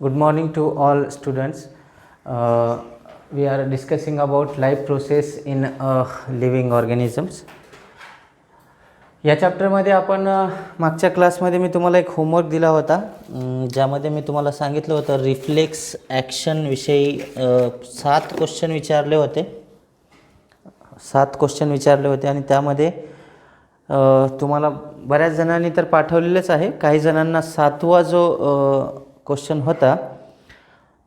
Good morning to all students. We are discussing about life process in living organisms. या चॅप्टरमध्ये आपण मागच्या क्लासमध्ये मी तुम्हाला एक होमवर्क दिला होता, ज्यामध्ये मी तुम्हाला सांगितलं होतं रिफ्लेक्स ॲक्शन विषयी 7 क्वेश्चन विचारले होते. 7 क्वेश्चन विचारले होते आणि त्यामध्ये तुम्हाला बऱ्याच जणांनी तर पाठवलेलंच आहे. काही जणांना 7वा जो क्वेश्चन होता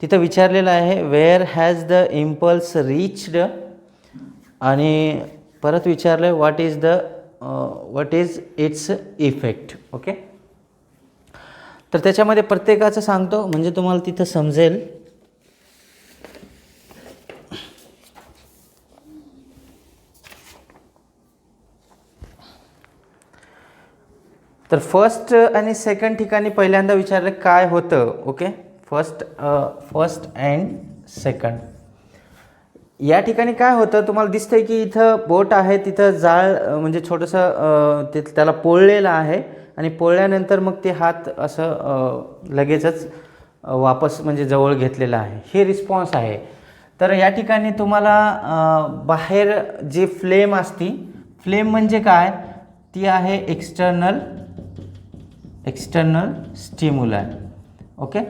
तिथं विचारलेला आहे where has the impulse reached, आणि परत विचारलं what is its effect. Okay, तर त्याच्यामध्ये प्रत्येकाचं सांगतो म्हणजे तुम्हाला तिथं समजेल. तर फर्स्ट आणि सेकंड ठिकाणी पहिल्यांदा विचारलं काय होतं. ओके, फर्स्ट अँड सेकंड या ठिकाणी काय होतं तुम्हाला दिसतंय की इथं बोट आहे, तिथं जाळ म्हणजे छोटंसं त्याला पोळलेलं आहे आणि पोळल्यानंतर मग ते हात असं लगेचच वापस म्हणजे जवळ घेतलेलं आहे. हे रिस्पॉन्स आहे. तर या ठिकाणी तुम्हाला बाहेर जी फ्लेम असती, फ्लेम म्हणजे काय, ती आहे एक्सटर्नल स्टिम्युलाई. ओके,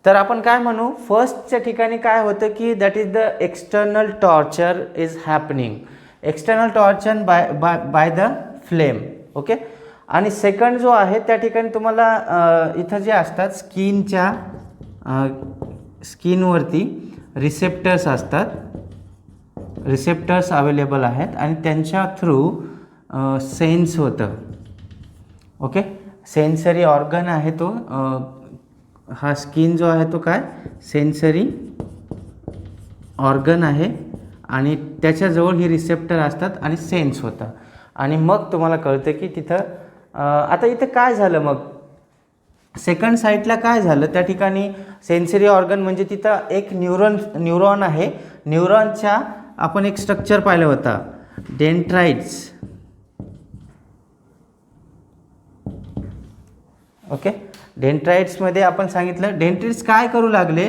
तर आपण काय म्हणू, फर्स्टच्या ठिकाणी काय होतं की that is the external torture is happening, external torture by the flame. Okay, आणि सेकंड जो आहे त्या ठिकाणी तुम्हाला इथं जे असतात स्किनवरती रिसेप्टर्स असतात, रिसेप्टर्स अवेलेबल आहेत आणि त्यांच्या थ्रू सेन्स होतं. ओके, सेन्सरी ऑर्गन आहे तो, हा स्किन जो आहे तो काय सेन्सरी ऑर्गन आहे आणि त्याच्याजवळ ही रिसेप्टर असतात आणि सेन्स होतं आणि मग तुम्हाला कळतं की तिथं आता इथं काय झालं. मग सेकंड साईडला काय झालं, त्या ठिकाणी सेन्सरी ऑर्गन म्हणजे तिथं एक न्यूरॉन आहे. न्यूरॉनच्या आपण एक स्ट्रक्चर पाहिलं होता, डेंड्राइट्स. ओके, डेंड्राइट्समध्ये आपण सांगितलं डेंड्राइट्स काय करू लागले,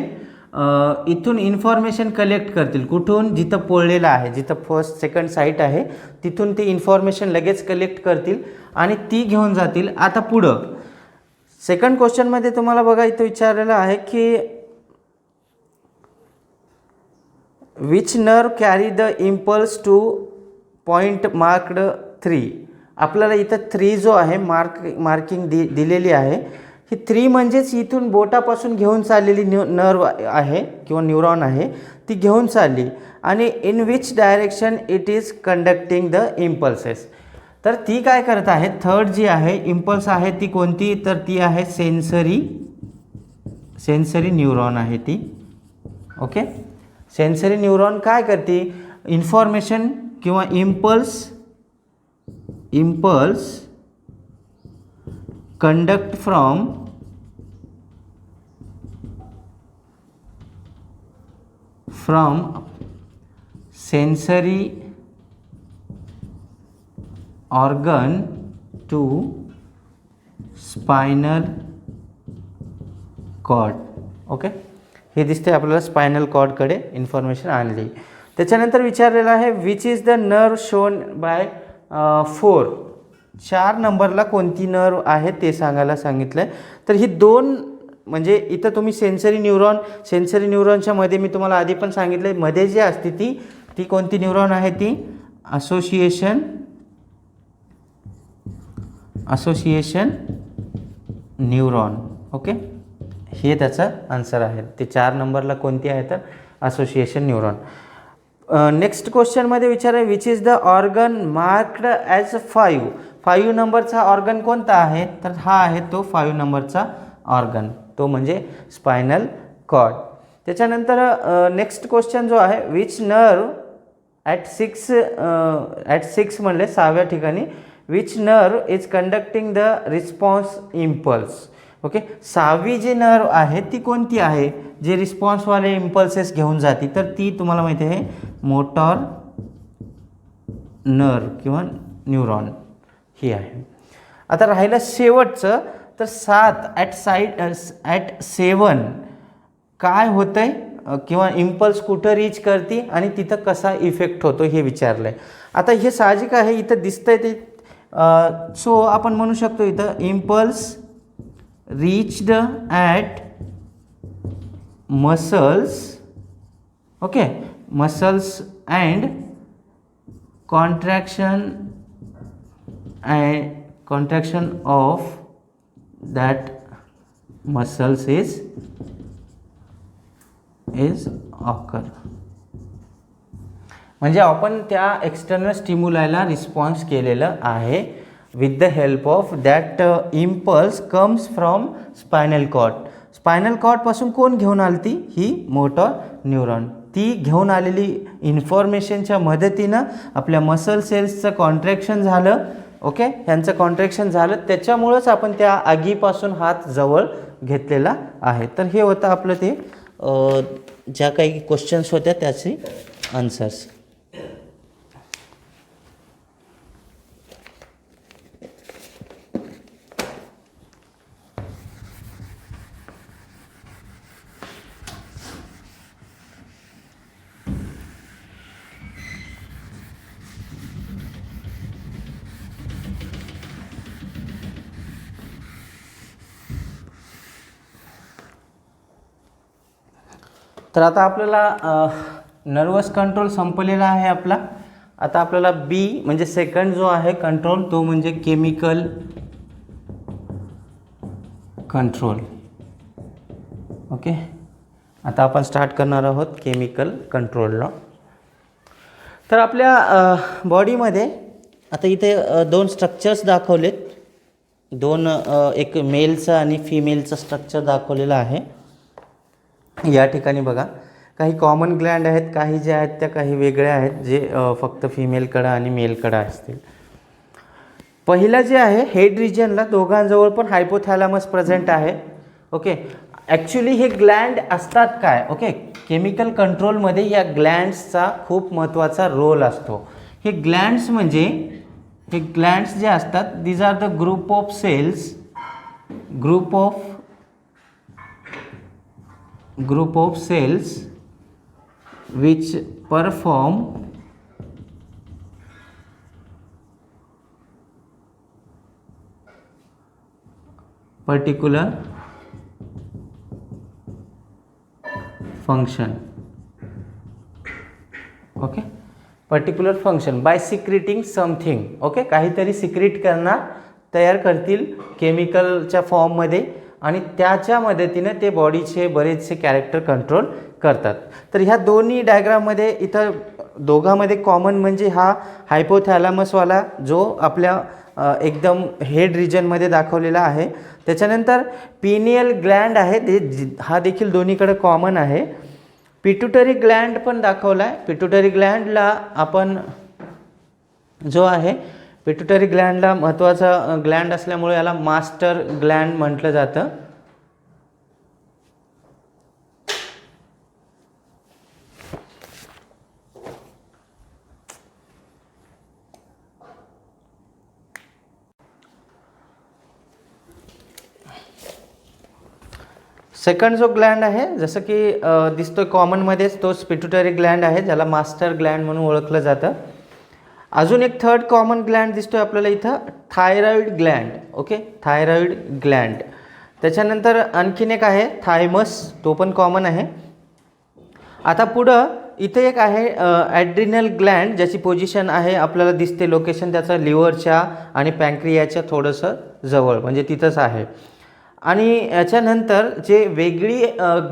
इथून इन्फॉर्मेशन कलेक्ट करतील. कुठून, जिथं पोळलेलं आहे, जिथं फर्स्ट सेकंड साईट आहे तिथून ते इन्फॉर्मेशन लगेच कलेक्ट करतील आणि ती घेऊन जातील. आता पुढं सेकंड क्वेश्चनमध्ये तुम्हाला बघा इथं विचारलेलं आहे की which nerve carry the impulse two point marked 3. आपल्याला इथं 3 जो आहे मार्किंग दिलेली आहे. ही 3 म्हणजेच इथून बोटापासून घेऊन चाललेली नर्व आहे किंवा न्यूरॉन आहे, ती घेऊन चालली आणि in which direction it is conducting the impulses. तर ती काय करत आहे, थर्ड जी आहे इम्पल्स आहे ती कोणती, तर ती आहे सेन्सरी न्यूरॉन आहे ती. ओके, सेन्सरी न्यूरॉन काय करते, इन्फॉर्मेशन किंवा impulse conduct from sensory organ to spinal cord. Okay, हे दिसते आपल्याला स्पायनल कॉर्डकडे इन्फॉर्मेशन आणली. त्याच्यानंतर विचारलेलं आहे which is the nerve shown by 4 नंबरला कोणती नर्व आहे ते सांगायला सांगितलं आहे. तर ही 2 म्हणजे इथं तुम्ही सेन्सरी न्यूरॉनच्या मध्ये मी तुम्हाला आधी पण सांगितलं मध्ये जी असते ती कोणती न्यूरॉन आहे, ती असोसिएशन न्यूरॉन. ओके, हे त्याचं आन्सर आहे. ते 4 नंबरला कोणती आहे तर असोसिएशन न्यूरॉन. नेक्स्ट क्वेश्चनमध्ये विचार which is the organ marked as 5 नंबरचा ऑर्गन कोणता आहे, तर हा आहे तो 5 नंबरचा ऑर्गन, तो म्हणजे स्पायनल कॉर्ड. त्याच्यानंतर नेक्स्ट क्वेश्चन जो आहे विच नर्व ॲट 6 म्हणले 6व्या ठिकाणी which nerve is conducting the response impulse. Okay, 6वी जी नर्व आहे ती कोणती आहे, जे रिस्पॉन्सवाले इम्पल्सेस घेऊन जाते, तर ती तुम्हाला माहिती आहे मोटॉर नर्व किंवा न्यूरॉन ही आहे. आता राहिलं शेवटचं तर 7 काय होतंय किंवा इम्पल्स कुठं रीच करते आणि तिथं कसा इफेक्ट होतो हे विचारलं आहे. आता हे साहजिक आहे, इथं दिसतंय ते. सो आपण म्हणू शकतो इथं impulse reached at muscles, okay, muscles and contraction of that muscles is occur. म्हणजे आपण त्या एक्सटर्नल स्टिम्युलायला रिस्पॉन्स केलेलं आहे with the help of that impulse comes from spinal cord. Spinal कॉर्डपासून कोण घेऊन आलती? ही मोटर न्यूरॉन. ती घेऊन आलेली इन्फॉर्मेशनच्या मदतीनं आपल्या मसल सेल्सचं कॉन्ट्रॅक्शन झालं, ओके, ह्यांचं कॉन्ट्रॅक्शन झालं, त्याच्यामुळंच आपण त्या आगीपासून हात जवळ घेतलेला आहे. तर हे होतं आपलं ते ज्या काही क्वेश्चन्स होत्या त्याचे आन्सर्स. तर आता आपल्याला नर्वस कंट्रोल संपलेला आहे आपला. आता आपल्याला बी म्हणजे सेकंड जो आहे कंट्रोल तो म्हणजे केमिकल कंट्रोल. ओके, आता आपण स्टार्ट करणार आहोत केमिकल कंट्रोलला. तर आपल्या बॉडीमध्ये आता इथे 2 स्ट्रक्चर्स दाखवलेत, एक मेलचं आणि फिमेलचं स्ट्रक्चर दाखवलेलं आहे. या ठिकाणी बघा काही कॉमन ग्लँड आहेत, काही जे आहेत त्या काही वेगळ्या आहेत, जे फक्त फिमेलकडं आणि मेलकडं असतील. पहिला जे आहे हेड रिजनला दोघांजवळ पण हायपोथॅलॅमस प्रेझेंट आहे. ओके, ॲक्च्युली हे ग्लँड असतात काय? ओके, केमिकल कंट्रोलमध्ये या ग्लँड्सचा खूप महत्त्वाचा रोल असतो. हे ग्लँड्स म्हणजे हे ग्लँड्स जे असतात these are the group of cells, group of cells which perform particular function. Okay, particular function by secreting something. Okay, काहीतरी सिक्रेट करणार तयार करतील केमिकलच्या फॉर्ममध्ये आणि त्याच्या मदतीने ते बॉडीचे बरेचसे कॅरेक्टर कंट्रोल करतात. तर ह्या दोन्ही डायग्राममध्ये इथं दोघांमध्ये कॉमन म्हणजे हा हायपोथॅलॅमसवाला जो आपल्या एकदम हेड रिजनमध्ये दाखवलेला आहे. त्याच्यानंतर पिनियल ग्लँड आहे हा देखील दोन्हीकडे कॉमन आहे. पिट्युटरी ग्लँड पण दाखवला आहे. पिट्युटरी ग्लँडला आपण जो आहे पिट्युटरी ग्लँडला महत्त्वाचा ग्लँड असल्यामुळे याला मास्टर ग्लँड म्हटलं जातं. सेकंड जो ग्लँड आहे जसं की दिसतोय कॉमनमध्येच तोच पिट्युटरी ग्लँड आहे, ज्याला मास्टर ग्लँड म्हणून ओळखलं जातं. अजून एक थर्ड कॉमन ग्लँड दिसतोय आपल्याला इथं thyroid Gland. Okay, thyroid Gland. त्याच्यानंतर आणखीन एक आहे थायमस, तो पण कॉमन आहे. आता पुढं इथे एक आहे ॲड्रिनल ग्लँड, ज्याची पोझिशन आहे आपल्याला दिसते लोकेशन त्याचं लिव्हरच्या आणि पँक्रियाच्या थोडंसं जवळ, म्हणजे तिथंच आहे. आणि याच्यानंतर जे वेगळी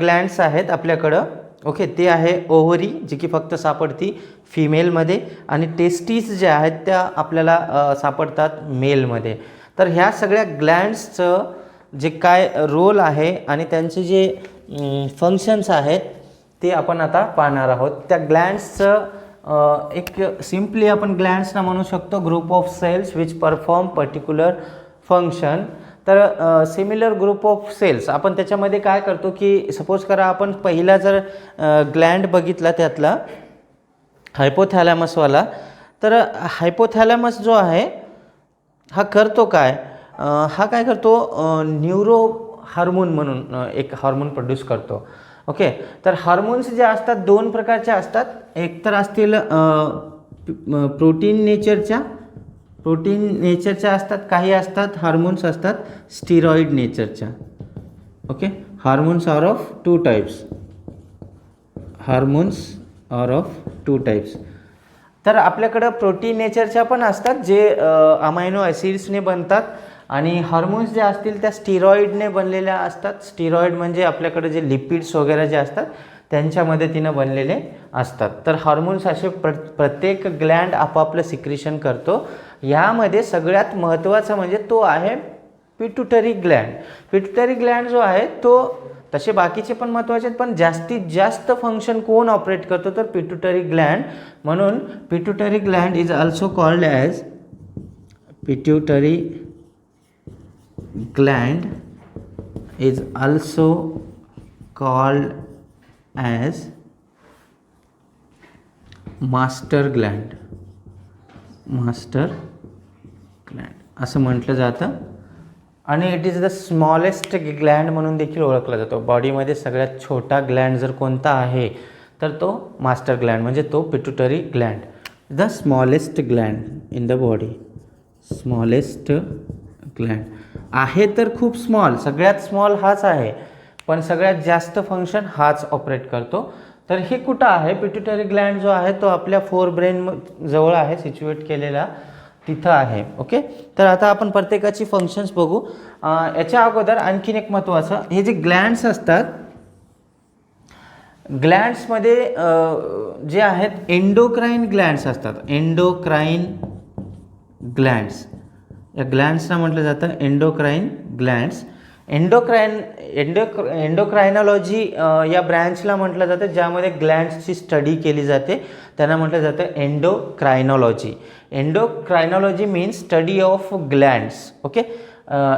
ग्लँड्स आहेत आपल्याकडं, ओके, ते आहे ओव्हरी, जी की फक्त सापडती फिमेलमध्ये, आणि टेस्टीज ज्या आहेत त्या आपल्याला सापडतात मेलमध्ये. तर ह्या सगळ्या ग्लँड्सचं जे काय रोल आहे आणि त्यांचे जे फंक्शन्स आहेत ते आपण आता पाहणार आहोत. त्या ग्लँड्सचं एक सिम्पली आपण ग्लँड्सना म्हणू शकतो group of cells which perform particular function. तर सिमिलर ग्रुप ऑफ सेल्स आपण त्याच्यामध्ये काय करतो की सपोज करा आपण पहिला जर ग्लँड बघितला त्यातला हायपोथॅलॅमसवाला, तर हायपोथॅलॅमस जो आहे हा करतो काय, हा काय करतो, न्यूरो हार्मोन म्हणून एक हार्मोन प्रोड्यूस करतो. ओके, तर हार्मोन्स जे असतात दोन प्रकारचे असतात. एक तर असतील प्रोटीन नेचरच्या असतात, काही असतात हार्मोन्स असतात स्टिरॉइड नेचरच्या. Okay, hormones are of two types. तर आपल्याकडं प्रोटीन नेचरच्या पण असतात जे अमायनो ॲसिड्सने बनतात, आणि हार्मोन्स जे असतील त्या स्टिरॉइडने बनलेल्या असतात. स्टिरॉइड म्हणजे आपल्याकडे जे लिपिड्स वगैरे जे असतात त्यांच्या मदतीनं बनलेले असतात. तर हार्मोन्स असे प्रत्येक ग्लँड आपापलं सिक्रेशन करतो. यामध्ये सगळ्यात महत्त्वाचा म्हणजे तो आहे पिट्युटरी ग्लँड. पिट्युटरी ग्लँड जो आहे तो, तसे बाकीचे पण महत्त्वाचे आहेत, पण जास्तीत जास्त फंक्शन कोण ऑपरेट करतो तर पिट्युटरी ग्लँड. म्हणून pituitary Gland is also called as master Gland असं म्हटलं जातं. आणि it is the smallest Gland म्हणून देखील ओळखला जातो. बॉडीमध्ये सगळ्यात छोटा ग्लँड जर कोणता आहे तर तो मास्टर ग्लँड, म्हणजे तो pituitary Gland. The smallest Gland in the body, smallest Gland आहे तर खूप स्मॉल, सगळ्यात स्मॉल हाच आहे, पण सगळ्यात जास्त फंक्शन हाच ऑपरेट करतो. तर हे कुठं आहे, पिट्युटरी ग्लँड जो आहे तो आपल्या फोर ब्रेन जवळ आहे, सिच्युएट केलेला तिथं आहे. ओके, तर आता आपण प्रत्येकाची फंक्शन्स बघू. याच्या अगोदर आणखीन एक महत्त्वाचं, हे जे ग्लँड्स असतात, ग्लँड्समध्ये जे आहेत एंडोक्राईन ग्लँड्स असतात. एंडोक्राईन ग्लँड्स, या ग्लँड्सना म्हटलं जातं एंडोक्राईन ग्लँड्स. एंडोक्रायनॉलॉजी या ब्रँचला म्हटलं जातं, ज्यामध्ये ग्लँड्सची स्टडी केली जाते, त्यांना म्हटलं जातं endocrinology. Endocrinology means study of glands. Okay,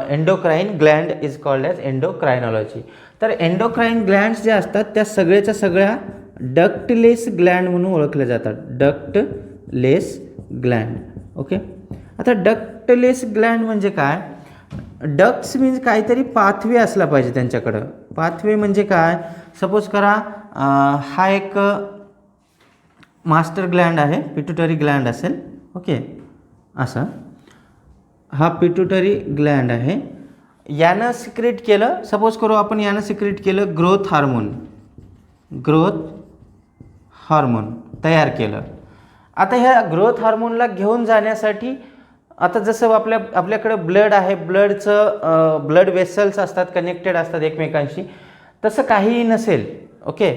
endocrine gland is called as endocrinology. तर एंडोक्राईन ग्लँड्स जे असतात त्या सगळ्याच्या सगळ्या डक्टलेस ग्लँड म्हणून ओळखल्या जातात. Ductless Gland. ओके, आता डक्टलेस ग्लँड म्हणजे काय, डक्ट्स मीन्स काहीतरी पाथवे असला पाहिजे त्यांच्याकडं. पाथवे म्हणजे काय, सपोज करा हा एक मास्टर ग्लँड आहे, पिट्युटरी ग्लँड असेल. ओके, असा हा पिट्युटरी ग्लँड आहे. यानं सिक्रेट केलं, सपोज करू आपण यानं सिक्रेट केलं ग्रोथ हार्मोन तयार केलं. आता ह्या ग्रोथ हार्मोनला घेऊन जाण्यासाठी, आता जसं आपल्याकडं ब्लड आहे, ब्लड वेसल्स असतात, कनेक्टेड असतात एकमेकांशी, तसं काहीही नसेल. ओके,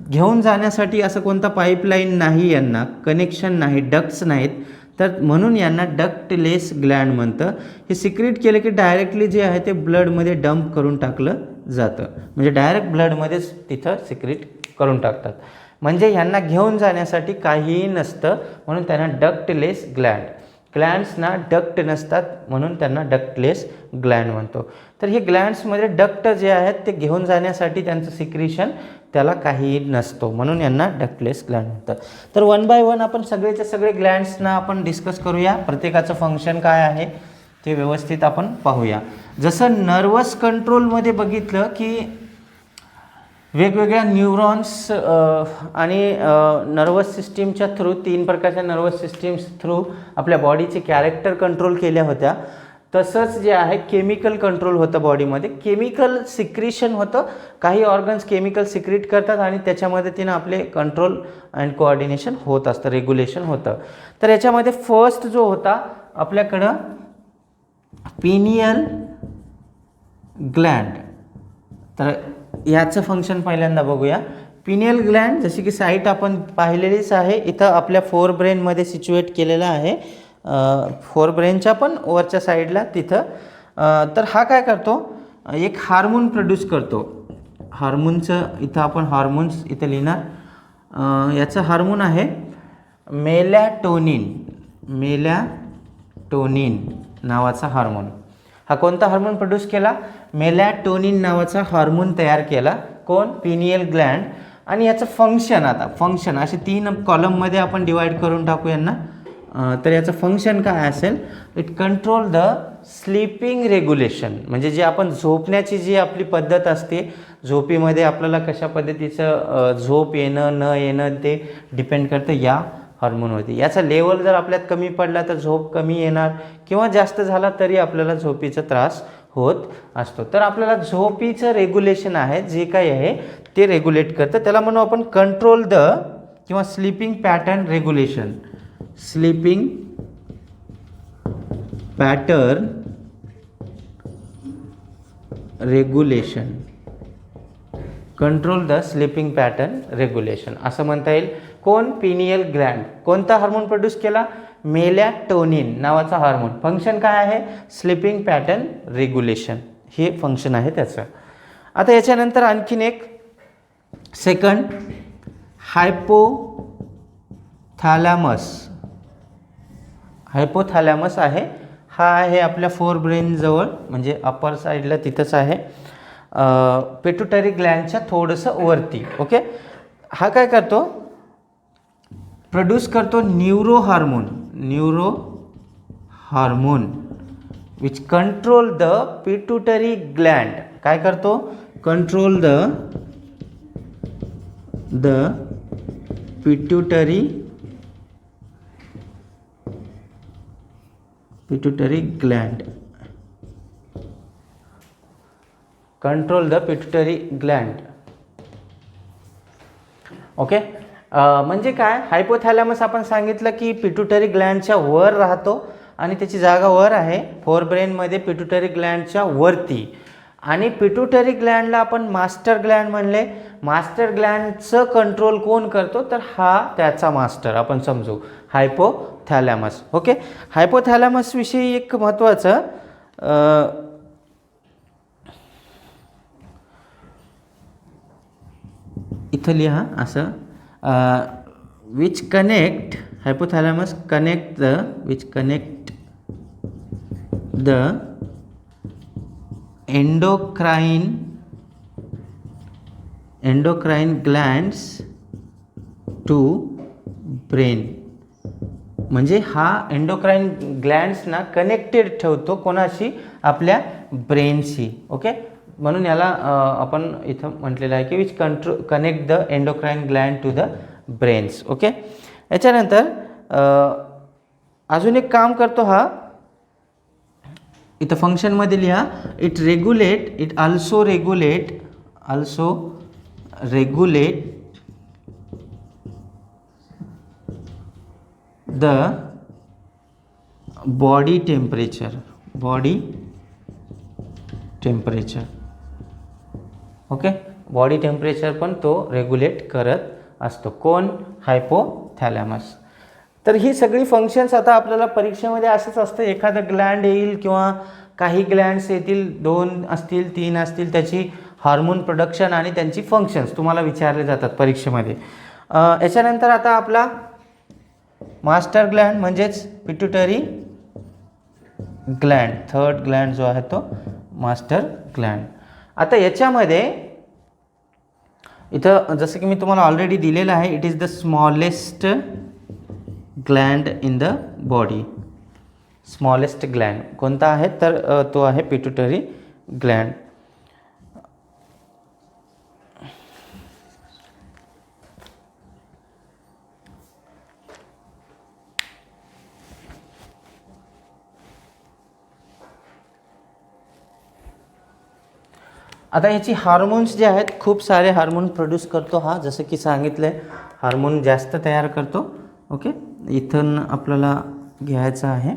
घेऊन जाण्यासाठी असं कोणता पाईपलाईन नाही, यांना कनेक्शन नाही, डक्ट्स नाहीत, तर म्हणून यांना डक्टलेस ग्लँड म्हणतं. हे सिक्रेट केलं की डायरेक्टली जे आहे ते ब्लडमध्ये डंप करून टाकलं जातं, म्हणजे डायरेक्ट ब्लडमध्येच तिथं सिक्रेट करून टाकतात. म्हणजे यांना घेऊन जाण्यासाठी काहीही नसतं, म्हणून त्यांना डक्टलेस ग्लँड. ग्लँड्सना डक्ट नसतात म्हणून त्यांना डक्टलेस ग्लँड म्हणतो. तर हे ग्लँड्समध्ये डक्ट जे आहेत ते घेऊन जाण्यासाठी त्यांचं सिक्रेशन त्याला काहीही नसतो, म्हणून यांना डक्टलेस ग्लँड म्हणतात. तर वन बाय वन आपण सगळेच्या सगळे ग्लँड्सना आपण डिस्कस करूया, प्रत्येकाचं फंक्शन काय आहे ते व्यवस्थित आपण पाहूया. जसं नर्वस कंट्रोलमध्ये बघितलं की वेगवेगळ्या न्यूरॉन्स आणि नर्वस सिस्टीमच्या थ्रू, 3 प्रकारच्या नर्वस सिस्टीम्स थ्रू आपल्या बॉडीचे कॅरेक्टर कंट्रोल केल्या होत्या. तसंच जे आहे केमिकल कंट्रोल होतं बॉडीमध्ये, केमिकल सिक्रेशन होतं. काही ऑर्गन्स केमिकल सिक्रेट करतात आणि त्याच्या मदतीनं आपले कंट्रोल अँड कोऑर्डिनेशन होत असतं, रेग्युलेशन होतं. तर याच्यामध्ये फर्स्ट जो होता आपल्याकडं पिनियल ग्लँड. तर याचं फंक्शन पहिल्यांदा बघूया. पिनियल ग्लँड जशी की साईट आपण पाहिलेलीच आहे, इथं आपल्या फोर ब्रेनमध्ये सिच्युएट केलेला आहे, फोर ब्रेनच्या पण वरच्या साईडला तिथं. तर हा काय करतो, एक हार्मोन प्रोड्यूस करतो. हार्मोनचं इथं आपण हार्मोन्स इथं लिहिणार. याचं हार्मोन आहे मेलॅटोनिन नावाचा हार्मोन. हा कोणता हार्मोन प्रोड्यूस केला, मेलॅटोनिन नावाचा हार्मोन तयार केला. कोण, पिनियल ग्लँड. आणि याचं फंक्शन, आता फंक्शन असे 3 कॉलममध्ये आपण डिवाईड करून टाकू यांना. तर याचं फंक्शन काय असेल, it control the sleeping regulation, म्हणजे जे आपण झोपण्याची जी आपली पद्धत असते, झोपेमध्ये आपल्याला कशा पद्धतीचं झोप येणं न येणं ते डिपेंड करतं या हार्मोनवरती. याचा लेवल जर आपल्यात कमी पडला तर झोप कमी येणार, किंवा जास्त झाला तरी आपल्याला झोपीचा त्रास होत असतो. तर आपल्याला झोपीचं रेग्युलेशन आहे जे काही आहे ते रेग्युलेट करतं, त्याला म्हणू आपण कंट्रोल द किंवा sleeping pattern regulation. Sleeping pattern regulation, control the sleeping pattern regulation असं म्हणता येईल. कोण? Pineal Gland. कोणता हार्मोन प्रोड्यूस केला? मेलॅटोनिन नावाचा हार्मोन. फंक्शन काय आहे? स्लीपिंग पॅटर्न रेग्युलेशन हे फंक्शन आहे त्याचं. आता याच्यानंतर आणखीन एक सेकंड हायपोथॅलॅमस. हायपोथॅलॅमस आहे, हा आहे आपल्या फोर ब्रेन जवळ, म्हणजे अपर साईडला तिथंच आहे, पिट्युटरी ग्लँडच्या थोडंसं वरती. ओके. हा काय करतो? प्रोड्यूस करतो neuro hormone which control the pituitary Gland. काय करतो? Control the pituitary Gland. Control the pituitary Gland. Okay. म्हणजे काय? हायपोथॅलॅमस आपण सांगितलं की पिट्युटरी ग्लँडच्या वर राहतो आणि त्याची जागा वर आहे फोर ब्रेनमध्ये, पिट्युटरी ग्लँडच्या वरती. आणि पिट्युटरी ग्लँडला आपण मास्टर ग्लँड म्हणले. मास्टर ग्लँडचं कंट्रोल कोण करतो? तर हा त्याचा मास्टर आपण समजू, हायपोथॅलॅमस. ओके. हायपोथॅलॅमस विषयी एक महत्त्वाचं इथं लिहा असं, which connect, hypothalamus connect the endocrine glands to brain. म्हणजे हा एंडोक्राइन ग्लँड्सना कनेक्टेड ठेवतो कोणाशी? आपल्या ब्रेनशी. ओके. म्हणून याला आपण इथं म्हटलेलं आहे की which connect the endocrine gland to the brains. Okay. याच्यानंतर अजून एक काम करतो हा, इथं फंक्शनमध्ये लिहा, it also regulate the body temperature. Okay. Body temperature पण तो रेग्युलेट करत असतो. कोण? हायपोथॅलॅमस. तर ही सगळी फंक्शन्स आता आपल्याला परीक्षेमध्ये असंच असतं, एखादं ग्लँड येईल किंवा काही ग्लँड्स येतील, 2 असतील 3 असतील, त्याची हार्मोन प्रोडक्शन आणि त्यांची फंक्शन्स तुम्हाला विचारले जातात परीक्षेमध्ये. याच्यानंतर आता आपला मास्टर ग्लँड म्हणजेच पिट्युटरी ग्लँड, थर्ड ग्लँड जो आहे तो मास्टर ग्लँड. आता याच्यामध्ये इथं जसं की मी तुम्हाला ऑलरेडी दिलेलं आहे, it is the smallest Gland in the body. Smallest Gland कोणता आहे? तर तो आहे पिट्युटरी ग्लँड. आता याची हार्मोन्स जे आहेत, खूप सारे हार्मोन प्रोड्यूस करतो हा, जसं की सांगितलं आहे, हार्मोन जास्त तयार करतो. ओके. इथून आपल्याला घ्यायचं आहे,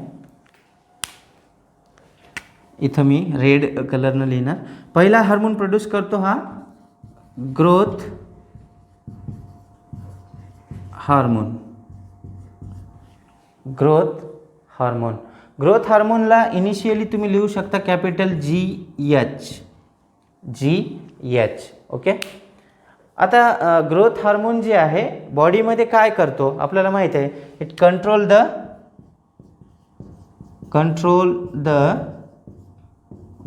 इथं मी रेड कलरनं लिहिणार. पहिला हार्मोन प्रोड्यूस करतो हा ग्रोथ हार्मोन. ग्रोथ हार्मोनला इनिशियली तुम्ही लिहू शकता कॅपिटल GH. ओके. आता ग्रोथ हार्मोन जे आहे बॉडीमध्ये काय करतो आपल्याला माहिती आहे, it control the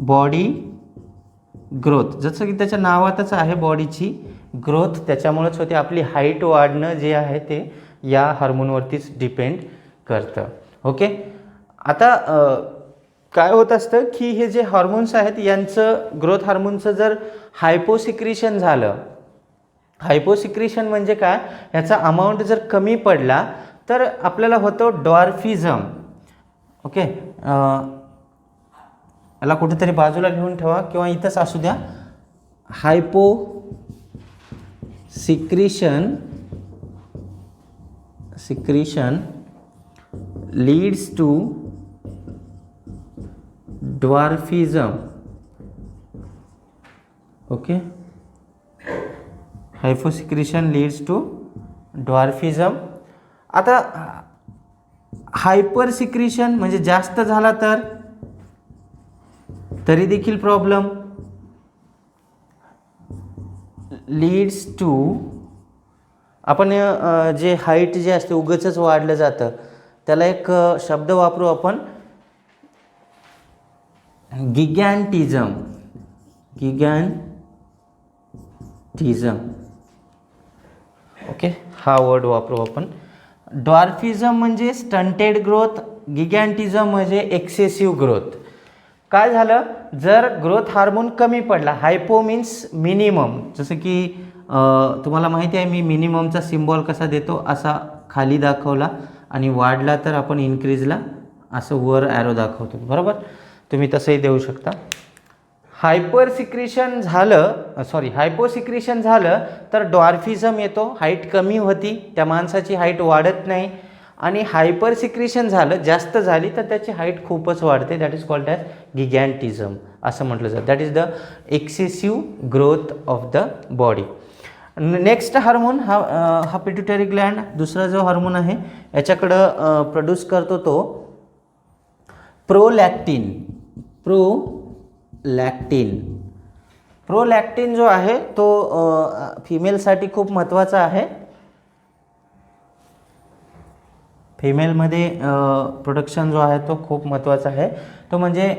body growth. जसं की त्याच्या नावातच आहे बॉडीची ग्रोथ, त्याच्यामुळेच होते. आपली हाईट वाढणं जे आहे ते या हार्मोनवरतीच डिपेंड करतं. ओके. आता काय होत असतं की हे जे हॉर्मोन्स आहेत यांचं ग्रोथ हार्मोनचं जर हायपोसिक्रिशन झालं, हायपोसिक्रिशन म्हणजे काय, ह्याचा अमाऊंट जर कमी पडला तर आपल्याला होतो डॉर्फिझम. ओके, याला कुठेतरी बाजूला घेऊन ठेवा किंवा इथंच असू द्या. Secretion leads to dwarfism. Okay, hyposecretion leads to dwarfism. आता हायपर सिक्रिशन म्हणजे जास्त झाला तर तरी देखील प्रॉब्लेम. लीड्स टू, आपण जे हाईट जे असते उगाचच वाढलं जातं त्याला एक शब्द वापरू आपण, गिगॅन्टिझम. ओके, हा वर्ड वापरू आपण. डॉर्फिझम म्हणजे स्टंटेड ग्रोथ, गिगॅन्टिझम म्हणजे एक्सेसिव्ह ग्रोथ. काय झालं, जर ग्रोथ हार्मोन कमी पडला, हायपो मीन्स मिनिमम, जसं की तुम्हाला माहिती आहे मी मिनिममचा सिम्बॉल कसा देतो, असा खाली दाखवला, आणि वाढला तर आपण इन्क्रीजला असं वर ॲरो दाखवतो, बरोबर. तुम्ही तसंही देऊ शकता. हायपोसिक्रिशन झालं तर डॉर्फिझम येतो, हाईट कमी होती, त्या माणसाची हाईट वाढत नाही. आणि हायपर सिक्रिशन झालं, जास्त झाली तर त्याची हाईट खूपच वाढते, दॅट इज कॉल्ड ॲज गिगॅन्टिझम असं म्हटलं जातं. That is the excessive growth of the body. Next hormone हा पिट्युटरी ग्लँड, दुसरा जो हार्मोन आहे याच्याकडं प्रोड्यूस करतो तो प्रोलॅक्टिन. प्रोलॅक्टिन जो आहे तो फिमेलसाठी खूप महत्त्वाचा आहे. फिमेलमध्ये प्रोडक्शन जो आहे तो खूप महत्त्वाचा आहे. तो म्हणजे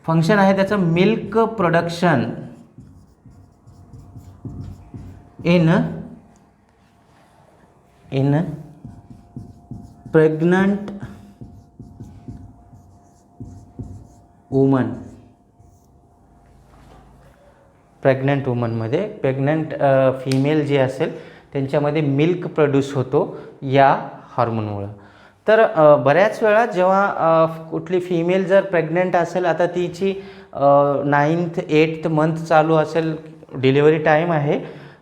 फंक्शन आहे त्याचं milk production in pregnant woman. वुमनमध्ये प्रेग्नंट फिमेल जी असेल त्यांच्यामध्ये मिल्क प्रोड्यूस होतो या हार्मोनमुळं. तर बऱ्याच वेळा जेव्हा कुठली फिमेल जर प्रेग्नंट असेल, आता तिची 9th 8th मंथ चालू असेल, डिलिव्हरी टाईम आहे,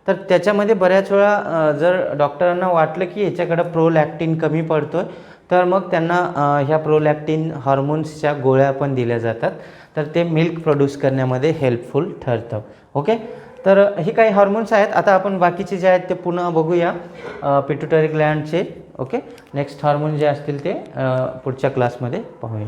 तर त्याच्यामध्ये बऱ्याच वेळा जर डॉक्टरांना वाटलं की ह्याच्याकडं प्रोलॅक्टिन कमी पडतो आहे, तर मग त्यांना ह्या प्रोलॅक्टिन हार्मोन्सच्या गोळ्या पण दिल्या जातात, तर ते मिल्क प्रोड्यूस करण्यामध्ये हेल्पफुल ठरतं. ओके, तर हे काही हार्मोन्स आहेत. आता आपण बाकीचे जे आहेत ते पुन्हा बघूया पिट्युटरी ग्लँडचे. ओके, नेक्स्ट हार्मोन जे असतील ते पुढच्या क्लासमध्ये पाहूया.